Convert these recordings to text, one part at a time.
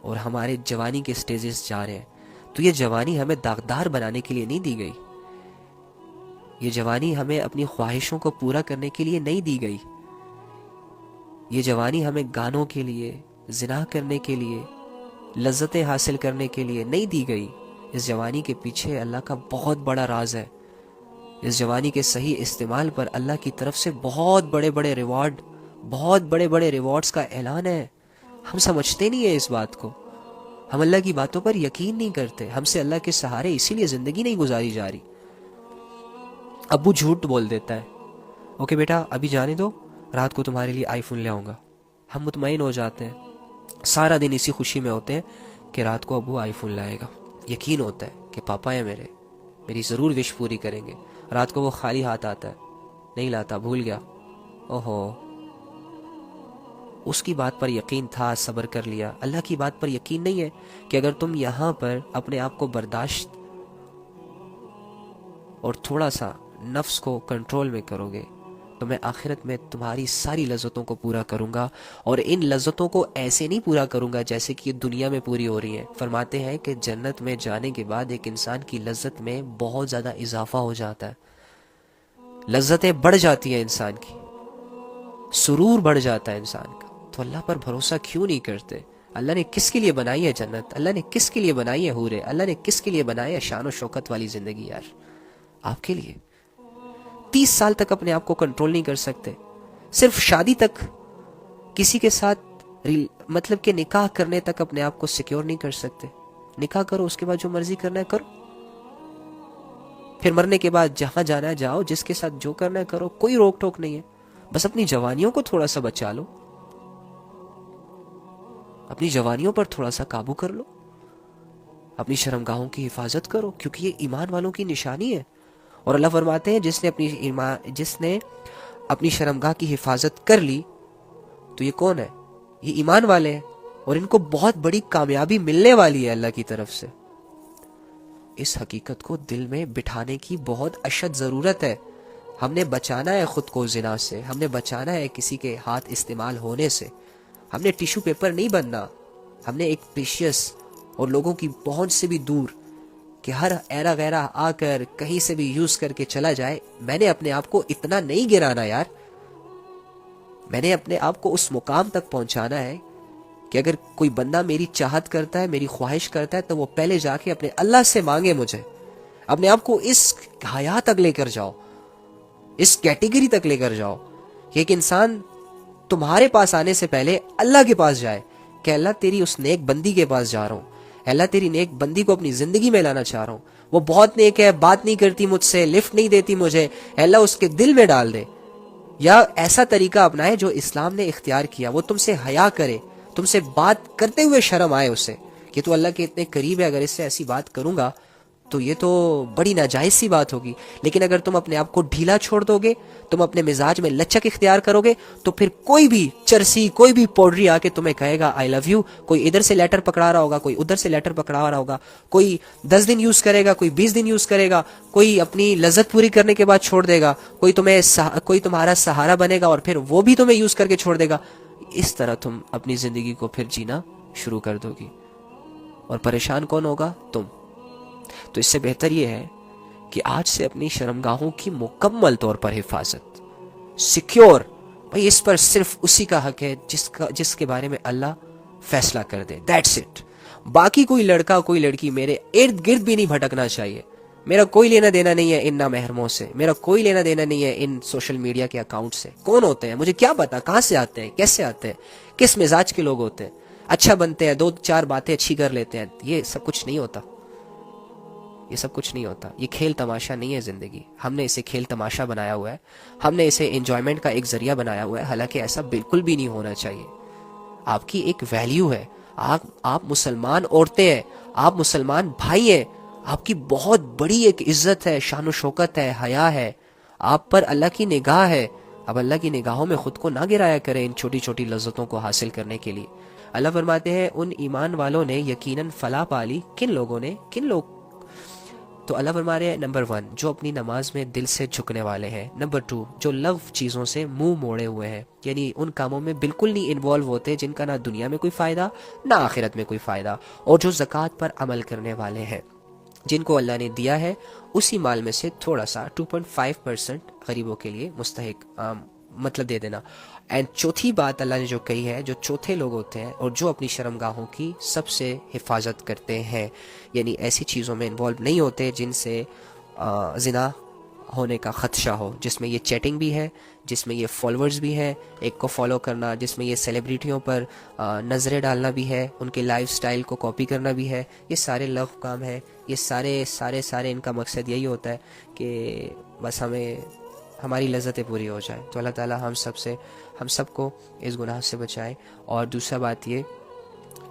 اور ہمارے جوانی کے سٹیجز جا رہے ہیں. تو یہ جوانی ہمیں داغدار بنانے کے لیے نہیں دی گئی. یہ جوانی ہمیں اپنی خواہشوں کو پورا کرنے کے لیے نہیں دی گئی. یہ جوانی ہمیں گانوں کے لیے، زنا کرنے کے لیے، لذتیں حاصل کرنے کے لیے نہیں دی گئی. اس جوانی کے پیچھے اللہ کا بہت بڑا راز ہے. اس جوانی کے صحیح استعمال پر اللہ کی طرف سے بہت بڑے بڑے ریوارڈز کا اعلان ہے. ہم سمجھتے نہیں ہیں اس بات کو. ہم اللہ کی باتوں پر یقین نہیں کرتے. ہم سے اللہ کے سہارے اسی لیے زندگی نہیں گزاری جا رہی. ابو جھوٹ بول دیتا ہے، اوکے بیٹا ابھی جانے دو، رات کو تمہارے لیے آئی فون لے آؤں گا. ہم مطمئن ہو جاتے ہیں، سارا دن اسی خوشی میں ہوتے ہیں کہ رات کو ابو آئی فون لائے گا. یقین ہوتا ہے کہ پاپا ہے میری ضرور وش پوری کریں گے. رات کو وہ خالی ہاتھ آتا ہے، نہیں لاتا، بھول گیا. اوہو، اس کی بات پر یقین تھا، صبر کر لیا. اللہ کی بات پر یقین نہیں ہے کہ اگر تم یہاں پر اپنے آپ کو برداشت اور تھوڑا سا نفس کو کنٹرول میں کرو گے تو میں آخرت میں تمہاری ساری لذتوں کو پورا کروں گا. اور ان لذتوں کو ایسے نہیں پورا کروں گا جیسے کہ یہ دنیا میں پوری ہو رہی ہیں. فرماتے ہیں کہ جنت میں جانے کے بعد ایک انسان کی لذت میں بہت زیادہ اضافہ ہو جاتا ہے. لذتیں بڑھ جاتی ہیں انسان کی، سرور بڑھ جاتا ہے انسان کا. تو اللہ پر بھروسہ کیوں نہیں کرتے؟ اللہ نے کس کے لیے بنائی ہے جنت؟ اللہ نے کس کے لیے بنائی ہے حوریں؟ اللہ نے کس کے لیے بنائی ہے شان و شوکت والی زندگی؟ یار آپ کے لیے. 30 سال تک اپنے آپ کو کنٹرول نہیں کر سکتے. صرف شادی تک کسی کے ساتھ مطلب کہ نکاح کرنے تک اپنے آپ کو سیکیور نہیں کر سکتے. نکاح کرو، اس کے بعد جو مرضی کرنا ہے کرو، پھر مرنے کے بعد جہاں جانا ہے جاؤ، جس کے ساتھ جو کرنا ہے کرو، کوئی روک ٹوک نہیں ہے. بس اپنی جوانیوں کو تھوڑا سا بچا لو، اپنی جوانیوں پر تھوڑا سا قابو کر لو، اپنی شرمگاہوں کی حفاظت کرو، کیونکہ یہ ایمان والوں کی نشانی ہے. اور اللہ فرماتے ہیں جس نے اپنی شرمگاہ کی حفاظت کر لی تو یہ کون ہے؟ یہ ایمان والے ہیں، اور ان کو بہت بڑی کامیابی ملنے والی ہے اللہ کی طرف سے. اس حقیقت کو دل میں بٹھانے کی بہت اشد ضرورت ہے. ہم نے بچانا ہے خود کو زنا سے، ہم نے بچانا ہے کسی کے ہاتھ استعمال ہونے سے. ہم نے ٹیشو پیپر نہیں بننا. ہم نے ایک پریشیس اور لوگوں کی پہنچ سے بھی دور کہ ہر ایرا غیرہ آ کر کہیں سے بھی یوز کر کے چلا جائے. میں نے اپنے آپ کو اتنا نہیں گرانا یار. میں نے اپنے آپ کو اس مقام تک پہنچانا ہے کہ اگر کوئی بندہ میری چاہت کرتا ہے، میری خواہش کرتا ہے، تو وہ پہلے جا کے اپنے اللہ سے مانگے مجھے. اپنے آپ کو اس حیا تک لے کر جاؤ، اس کیٹیگری تک لے کر جاؤ کہ ایک انسان تمہارے پاس آنے سے پہلے اللہ کے پاس جائے کہ اللہ تیری اس نیک بندی کے پاس جا رہا ہوں، اللہ تیری نیک بندی کو اپنی زندگی میں لانا چاہ رہا ہوں. وہ بہت نیک ہے، بات نہیں کرتی مجھ سے، لفٹ نہیں دیتی مجھے، اللہ اس کے دل میں ڈال دے. یا ایسا طریقہ اپنائے جو اسلام نے اختیار کیا، وہ تم سے حیا کرے، تم سے بات کرتے ہوئے شرم آئے اسے کہ تو اللہ کے اتنے قریب ہے، اگر اس سے ایسی بات کروں گا تو یہ تو بڑی ناجائز سی بات ہوگی. لیکن اگر تم اپنے آپ کو ڈھیلا چھوڑ دو گے، تم اپنے مزاج میں لچک اختیار کرو گے، تو پھر کوئی بھی چرسی، کوئی بھی پوڈری آ کے تمہیں کہے گا آئی لو یو. کوئی ادھر سے لیٹر پکڑا رہا ہوگا، کوئی ادھر سے لیٹر پکڑا رہا ہوگا، کوئی 10 دن یوز کرے گا، کوئی 20 دن یوز کرے گا، کوئی اپنی لذت پوری کرنے کے بعد چھوڑ دے گا، کوئی تمہارا سہارا بنے گا اور پھر وہ بھی تمہیں یوز کر کے چھوڑ دے گا. اس طرح تم اپنی زندگی کو پھر جینا شروع کر دو گی، اور پریشان کون ہوگا؟ تم. تو اس سے بہتر یہ ہے کہ آج سے اپنی شرمگاہوں کی مکمل طور پر حفاظت، سیکیور. بھئی اس پر صرف اسی کا حق ہے جس کے بارے میں اللہ فیصلہ کر دے. That's it. باقی کوئی لڑکا کوئی لڑکی میرے ارد گرد بھی نہیں بھٹکنا چاہیے. میرا کوئی لینا دینا نہیں ہے ان نامحرموں سے، میرا کوئی لینا دینا نہیں ہے ان سوشل میڈیا کے اکاؤنٹ سے. کون ہوتے ہیں مجھے کیا پتا، کہاں سے آتے ہیں، کیسے آتے ہیں، کس مزاج کے لوگ ہوتے ہیں. اچھا بنتے ہیں، 2-4 باتیں اچھی کر لیتے ہیں. یہ سب کچھ نہیں ہوتا، یہ سب کچھ نہیں ہوتا. یہ کھیل تماشا نہیں ہے زندگی. ہم نے اسے کھیل تماشا بنایا ہوا ہے، ہم نے اسے انجوائمنٹ کا ایک ذریعہ بنایا ہوا ہے، حالانکہ ایسا بالکل بھی نہیں ہونا چاہیے. آپ کی ایک ویلیو ہے، آپ مسلمان عورتیں ہیں، آپ مسلمان بھائی ہیں، آپ کی بہت بڑی ایک عزت ہے، شان و شوکت ہے، حیا ہے، آپ پر اللہ کی نگاہ ہے. اب اللہ کی نگاہوں میں خود کو نہ گرایا کریں ان چھوٹی چھوٹی لذتوں کو حاصل کرنے کے لیے. اللہ فرماتے ہیں ان ایمان والوں نے یقیناً فلاح پالی. کن لوگوں نے؟ تو اللہ فرما رہے ہیں نمبر 1 جو اپنی نماز میں دل سے جھکنے والے ہیں، نمبر 2 جو لغو چیزوں سے منہ موڑے ہوئے ہیں، یعنی ان کاموں میں بالکل نہیں انوالو ہوتے جن کا نہ دنیا میں کوئی فائدہ نہ آخرت میں کوئی فائدہ، اور جو زکوٰۃ پر عمل کرنے والے ہیں، جن کو اللہ نے دیا ہے اسی مال میں سے تھوڑا سا 2.5% غریبوں کے لیے مستحق مطلب دے دینا۔ اینڈ چوتھی بات اللہ نے جو کہی ہے، جو چوتھے لوگ ہوتے ہیں اور جو اپنی شرمگاہوں کی سب سے حفاظت کرتے ہیں، یعنی ایسی چیزوں میں انوالو نہیں ہوتے جن سے زنا ہونے کا خدشہ ہو، جس میں یہ چیٹنگ بھی ہے، جس میں یہ فالوورز بھی ہے، ایک کو فالو کرنا، جس میں یہ سیلیبریٹیوں پر نظریں ڈالنا بھی ہے، ان کے لائف سٹائل کو کاپی کرنا بھی ہے، یہ سارے لغو کام ہے۔ یہ سارے ان کا مقصد یہی ہوتا ہے کہ بس ہماری لذتیں پوری ہو جائیں۔ تو اللہ تعالیٰ ہم سب کو اس گناہ سے بچائے۔ اور دوسرا بات یہ،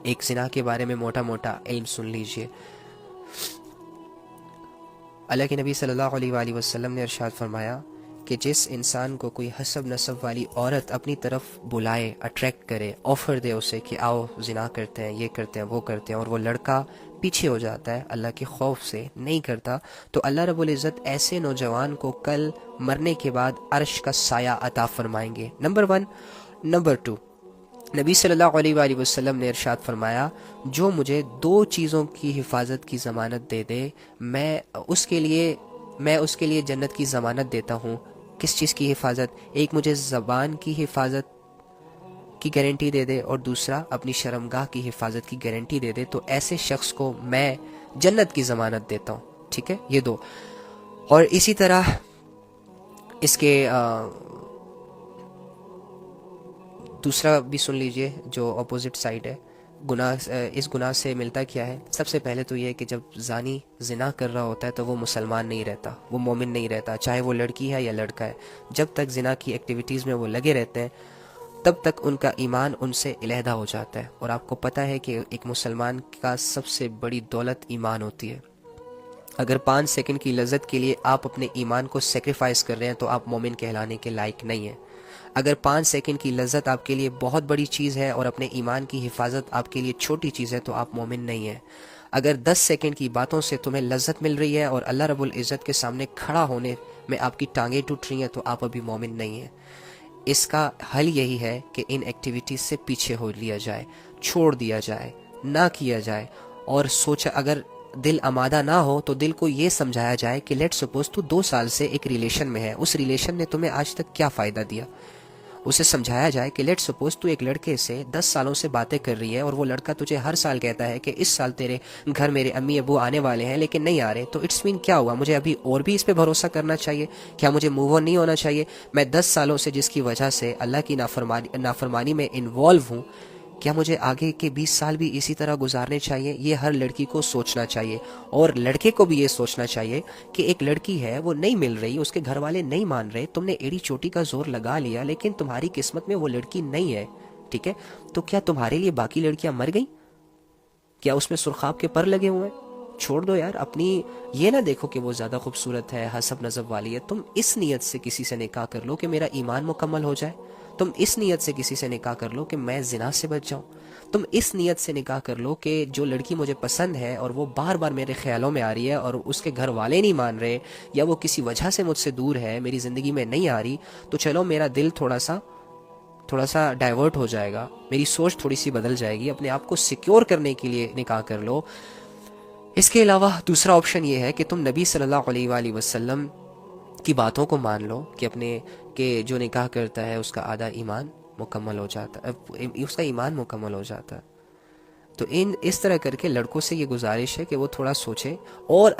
ایک زنا کے بارے میں موٹا علم سن لیجئے۔ اللہ کے نبی صلی اللہ علیہ وآلہ وسلم نے ارشاد فرمایا کہ جس انسان کو کوئی حسب نسب والی عورت اپنی طرف بلائے، اٹریکٹ کرے، آفر دے اسے کہ آؤ زنا کرتے ہیں، یہ کرتے ہیں، وہ کرتے ہیں، اور وہ لڑکا پیچھے ہو جاتا ہے، اللہ کے خوف سے نہیں کرتا، تو اللہ رب العزت ایسے نوجوان کو کل مرنے کے بعد عرش کا سایہ عطا فرمائیں گے، نمبر 1۔ نمبر 2، نبی صلی اللہ علیہ وآلہ وسلم نے ارشاد فرمایا جو مجھے 2 چیزوں کی حفاظت کی ضمانت دے دے، میں اس کے لیے جنت کی ضمانت دیتا ہوں۔ کس چیز کی حفاظت؟ ایک مجھے زبان کی حفاظت کی گارنٹی دے دے، اور دوسرا اپنی شرمگاہ کی حفاظت کی گارنٹی دے دے، تو ایسے شخص کو میں جنت کی ضمانت دیتا ہوں۔ ٹھیک ہے، یہ 2۔ اور اسی طرح اس کے دوسرا بھی سن لیجئے جو اپوزٹ سائڈ ہے۔ اس گناہ سے ملتا کیا ہے؟ سب سے پہلے تو یہ کہ جب زانی زنا کر رہا ہوتا ہے تو وہ مسلمان نہیں رہتا، وہ مومن نہیں رہتا، چاہے وہ لڑکی ہے یا لڑکا ہے۔ جب تک زنا کی ایکٹیویٹیز میں وہ لگے رہتے ہیں تب تک ان کا ایمان ان سے علیحدہ ہو جاتا ہے، اور آپ کو پتہ ہے کہ ایک مسلمان کا سب سے بڑی دولت ایمان ہوتی ہے۔ اگر 5 سیکنڈ کی لذت کے لیے آپ اپنے ایمان کو سیکریفائز کر رہے ہیں تو آپ مومن کہلانے کے لائق نہیں ہیں۔ اگر 5 سیکنڈ کی لذت آپ کے لیے بہت بڑی چیز ہے اور اپنے ایمان کی حفاظت آپ کے لیے چھوٹی چیز ہے تو آپ مومن نہیں ہیں۔ اگر 10 سیکنڈ کی باتوں سے تمہیں لذت مل رہی ہے اور اللہ رب العزت کے سامنے کھڑا ہونے میں آپ کی ٹانگیں ٹوٹ رہی ہیں تو آپ ابھی مومن نہیں ہیں۔ اس کا حل یہی ہے کہ ان ایکٹیویٹیز سے پیچھے ہو لیا جائے، چھوڑ دیا جائے، نہ کیا جائے، اور سوچا اگر دل آمادہ نہ ہو تو دل کو یہ سمجھایا جائے کہ لیٹ سپوز تو 2 سال سے ایک ریلیشن میں ہے، اس ریلیشن نے تمہیں آج تک کیا فائدہ دیا۔ اسے سمجھایا جائے کہ لیٹ سپوز تو ایک لڑکے سے 10 سالوں سے باتیں کر رہی ہے اور وہ لڑکا تجھے ہر سال کہتا ہے کہ اس سال تیرے گھر میرے امی ابو آنے والے ہیں لیکن نہیں آ رہے، تو اٹس مین کیا ہوا؟ مجھے ابھی اور بھی اس پہ بھروسہ کرنا چاہیے؟ کیا مجھے موو آن نہیں ہونا چاہیے؟ میں 10 سالوں سے جس کی وجہ سے اللہ کی نافرمانی میں انوالو ہوں، کیا مجھے آگے کے 20 سال بھی اسی طرح گزارنے چاہیے؟ یہ ہر لڑکی کو سوچنا چاہیے، اور لڑکے کو بھی یہ سوچنا چاہیے کہ ایک لڑکی ہے وہ نہیں مل رہی، اس کے گھر والے نہیں مان رہے، تم نے ایڑی چوٹی کا زور لگا لیا لیکن تمہاری قسمت میں وہ لڑکی نہیں ہے، ٹھیک ہے؟ تو کیا تمہارے لیے باقی لڑکیاں مر گئیں؟ کیا اس میں سرخاب کے پر لگے ہوئے ہیں؟ چھوڑ دو یار، اپنی یہ نہ دیکھو کہ وہ زیادہ خوبصورت ہے، حسب نسب والی ہے، تم اس نیت سے کسی سے نکاح کر لو کہ میرا ایمان مکمل ہو جائے، تم اس نیت سے کسی سے نکاح کر لو کہ میں زنا سے بچ جاؤں، تم اس نیت سے نکاح کر لو کہ جو لڑکی مجھے پسند ہے اور وہ بار بار میرے خیالوں میں آ رہی ہے اور اس کے گھر والے نہیں مان رہے یا وہ کسی وجہ سے مجھ سے دور ہے، میری زندگی میں نہیں آ رہی، تو چلو میرا دل تھوڑا سا ڈائیورٹ ہو جائے گا، میری سوچ تھوڑی سی بدل جائے گی، اپنے آپ کو سیکیور کرنے کے لیے نکاح کر لو۔ اس کے علاوہ دوسرا آپشن یہ ہے کہ تم نبی صلی اللہ علیہ وآلہ وسلم کی باتوں کو مان لو کہ جو نکاح کرتا ہے اس کا آدھا ایمان مکمل ہو جاتا ہے، اس کا ایمان مکمل ہو جاتا ہے۔ تو اس طرح کر کے لڑکوں سے یہ گزارش ہے کہ وہ تھوڑا سوچیں، اور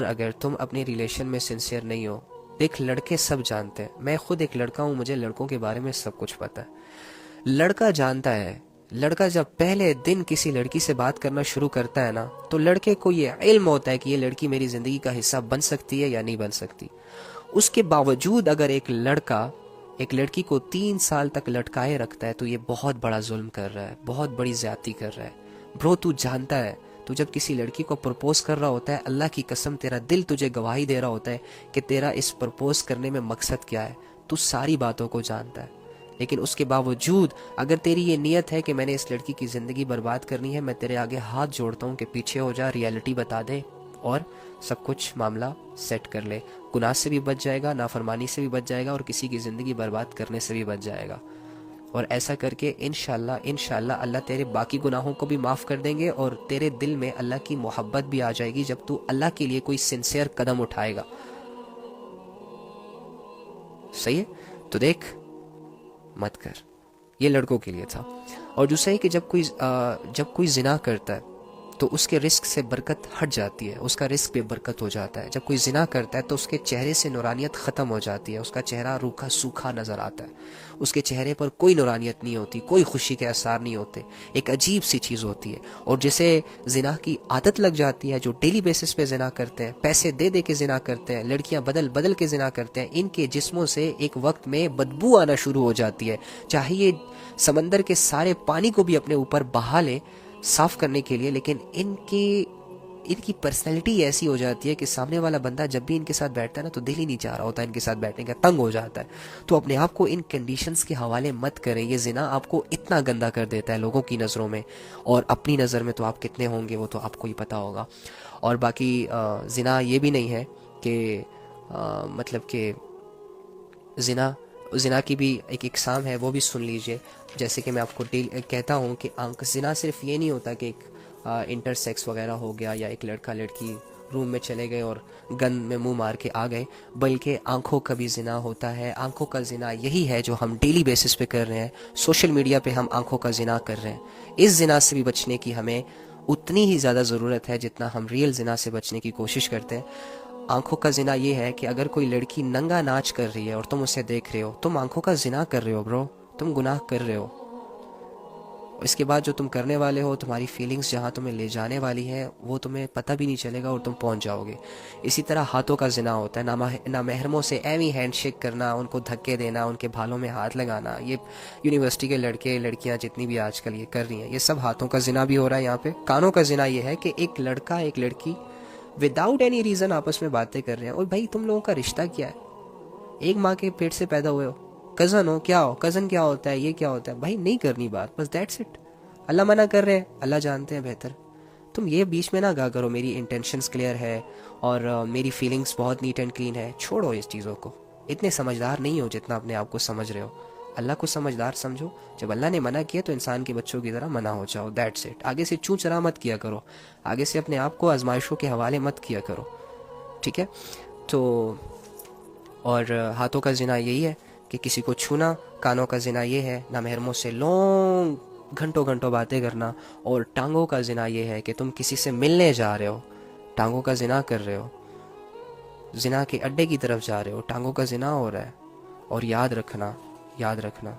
اگر تم اپنے ریلیشن میں سنسیئر نہیں ہو، دیکھ لڑکے سب جانتے ہیں، میں خود ایک لڑکا ہوں، مجھے لڑکوں کے بارے میں سب کچھ پتہ ہے۔ لڑکا جانتا ہے، لڑکا جب پہلے دن کسی لڑکی سے بات کرنا شروع کرتا ہے نا تو لڑکے کو یہ علم ہوتا ہے کہ یہ لڑکی میری زندگی کا حصہ بن سکتی ہے یا نہیں بن سکتی۔ اس کے باوجود اگر ایک لڑکا ایک لڑکی کو 3 سال تک لٹکائے رکھتا ہے تو یہ بہت بڑا ظلم کر رہا ہے، بہت بڑی زیادتی کر رہا ہے۔ برو تو جانتا ہے، تو جب کسی لڑکی کو پرپوز کر رہا ہوتا ہے، اللہ کی قسم تیرا دل تجھے گواہی دے رہا ہوتا ہے کہ تیرا اس پرپوز کرنے میں مقصد کیا ہے، تو ساری باتوں کو جانتا ہے، لیکن اس کے باوجود اگر تیری یہ نیت ہے کہ میں نے اس لڑکی کی زندگی برباد کرنی ہے، میں تیرے آگے ہاتھ جوڑتا ہوں کہ پیچھے ہو جا، ریالٹی بتا دے، اور سب کچھ معاملہ سیٹ کر لے. گناہ سے بھی بچ جائے گا, نافرمانی سے بھی بچ جائے گا, اور کسی کی زندگی برباد کرنے سے بھی بچ جائے گا. اور ایسا کر کے انشاءاللہ اللہ تیرے باقی گناہوں کو بھی معاف کر دیں گے, اور تیرے دل میں اللہ کی محبت بھی آ جائے گی جب تو اللہ کے لیے کوئی سنسیئر قدم اٹھائے گا. صحیح ہے؟ تو دیکھ, مت کر. یہ لڑکوں کے لیے تھا. اور دوسرا ہے کہ جب کوئی زنا کرتا ہے تو اس کے رزق سے برکت ہٹ جاتی ہے, اس کا رزق بے برکت ہو جاتا ہے. جب کوئی زنا کرتا ہے تو اس کے چہرے سے نورانیت ختم ہو جاتی ہے, اس کا چہرہ روکھا سوکھا نظر آتا ہے, اس کے چہرے پر کوئی نورانیت نہیں ہوتی, کوئی خوشی کے آثار نہیں ہوتے, ایک عجیب سی چیز ہوتی ہے. اور جسے زنا کی عادت لگ جاتی ہے, جو ڈیلی بیسس پہ زنا کرتے ہیں, پیسے دے دے کے زنا کرتے ہیں, لڑکیاں بدل بدل کے زنا کرتے ہیں, ان کے جسموں سے ایک وقت میں بدبو آنا شروع ہو جاتی ہے. چاہے یہ سمندر کے سارے پانی کو بھی اپنے اوپر بہا لے صاف کرنے کے لیے, لیکن ان کی پرسنالٹی ایسی ہو جاتی ہے کہ سامنے والا بندہ جب بھی ان کے ساتھ بیٹھتا ہے نا تو دل ہی نہیں چاہ رہا ہوتا ان کے ساتھ بیٹھنے کا, تنگ ہو جاتا ہے. تو اپنے آپ کو ان کنڈیشنز کے حوالے مت کریں. یہ زنا آپ کو اتنا گندا کر دیتا ہے لوگوں کی نظروں میں, اور اپنی نظر میں تو آپ کتنے ہوں گے وہ تو آپ کو ہی پتہ ہوگا. اور باقی زنا یہ بھی نہیں ہے کہ مطلب کہ زنا کی بھی ایک اقسام ہے, وہ بھی سن لیجئے. جیسے کہ میں آپ کو کہتا ہوں کہ زنا صرف یہ نہیں ہوتا کہ ایک انٹر سیکس وغیرہ ہو گیا, یا ایک لڑکا لڑکی روم میں چلے گئے اور گن میں منہ مار کے آ گئے, بلکہ آنکھوں کا بھی زنا ہوتا ہے. آنکھوں کا زنا یہی ہے جو ہم ڈیلی بیسس پہ کر رہے ہیں, سوشل میڈیا پہ ہم آنکھوں کا زنا کر رہے ہیں. اس زنا سے بھی بچنے کی ہمیں اتنی ہی زیادہ ضرورت ہے جتنا ہم ریئل زنا سے بچنے کی کوشش کرتے ہیں. آنکھوں کا زنا یہ ہے کہ اگر کوئی لڑکی ننگا ناچ کر رہی ہے اور تم اسے دیکھ رہے ہو, تم آنکھوں کا زنا کر رہے ہو برو, تم گناہ کر رہے ہو. اس کے بعد جو تم کرنے والے ہو, تمہاری فیلنگز جہاں تمہیں لے جانے والی ہیں وہ تمہیں پتہ بھی نہیں چلے گا اور تم پہنچ جاؤ گے. اسی طرح ہاتھوں کا زنا ہوتا ہے, نامحرموں سے ایویں ہینڈ شیک کرنا, ان کو دھکے دینا, ان کے بھالوں میں ہاتھ لگانا. یہ یونیورسٹی کے لڑکے لڑکیاں جتنی بھی آج کل یہ کر رہی ہیں, یہ سب ہاتھوں کا زنا بھی ہو رہا ہے. یہاں پہ کانوں کا زنا یہ ہے کہ ایک لڑکا ایک لڑکی وداؤٹ اینی ریزن آپس میں باتیں کر رہے ہیں. اور بھائی تم لوگوں کا رشتہ کیا ہے؟ ایک ماں کے پیٹ سے پیدا ہوئے ہو, کزن ہو, کیا ہو, کزن کیا ہوتا ہے, یہ کیا ہوتا ہے؟ بھائی نہیں کرنی بات, بس دیٹس اٹ. اللہ منع کر رہے ہیں, اللہ جانتے ہیں بہتر. تم یہ بیچ میں نہ گا کرو میری انٹینشنز کلیئر ہے اور میری فیلنگز بہت نیٹ اینڈ کلین ہے. چھوڑو اس چیزوں کو, اتنے سمجھدار نہیں ہو جتنا اپنے آپ کو سمجھ رہے ہو. اللہ کو سمجھدار سمجھو. جب اللہ نے منع کیا تو انسان کے بچوں کی طرح منع ہو جاؤ, دیٹس اٹ. آگے سے چوں چرا مت کیا کرو, آگے سے اپنے آپ کو آزمائشوں کے حوالے مت کیا کرو, ٹھیک ہے؟ تو اور ہاتھوں کا زنا یہی ہے کہ کسی کو چھونا. کانوں کا زنا یہ ہے نامحرموں سے لونگ گھنٹوں گھنٹوں باتیں کرنا. اور ٹانگوں کا زنا یہ ہے کہ تم کسی سے ملنے جا رہے ہو, ٹانگوں کا زنا کر رہے ہو, زنا کے اڈے کی طرف جا رہے ہو, ٹانگوں کا زنا ہو رہا ہے. اور یاد رکھنا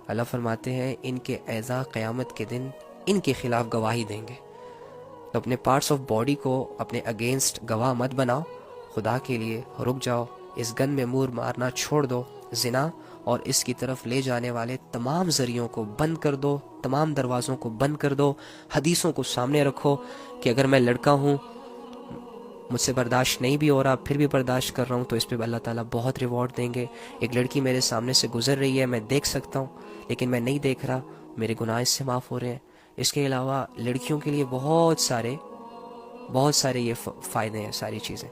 اللہ فرماتے ہیں ان کے اعضاء قیامت کے دن ان کے خلاف گواہی دیں گے. تو اپنے پارٹس آف باڈی کو اپنے اگینسٹ گواہ مت بناؤ, خدا کے لیے رک جاؤ. اس گن میں مور مارنا چھوڑ دو. زنا اور اس کی طرف لے جانے والے تمام ذریعوں کو بند کر دو, تمام دروازوں کو بند کر دو. حدیثوں کو سامنے رکھو کہ اگر میں لڑکا ہوں, مجھ سے برداشت نہیں بھی ہو رہا, پھر بھی برداشت کر رہا ہوں, تو اس پہ اللہ تعالیٰ بہت ریوارڈ دیں گے. ایک لڑکی میرے سامنے سے گزر رہی ہے, میں دیکھ سکتا ہوں لیکن میں نہیں دیکھ رہا, میرے گناہ اس سے معاف ہو رہے ہیں. اس کے علاوہ لڑکیوں کے لیے بہت سارے یہ فائدے ہیں, ساری چیزیں.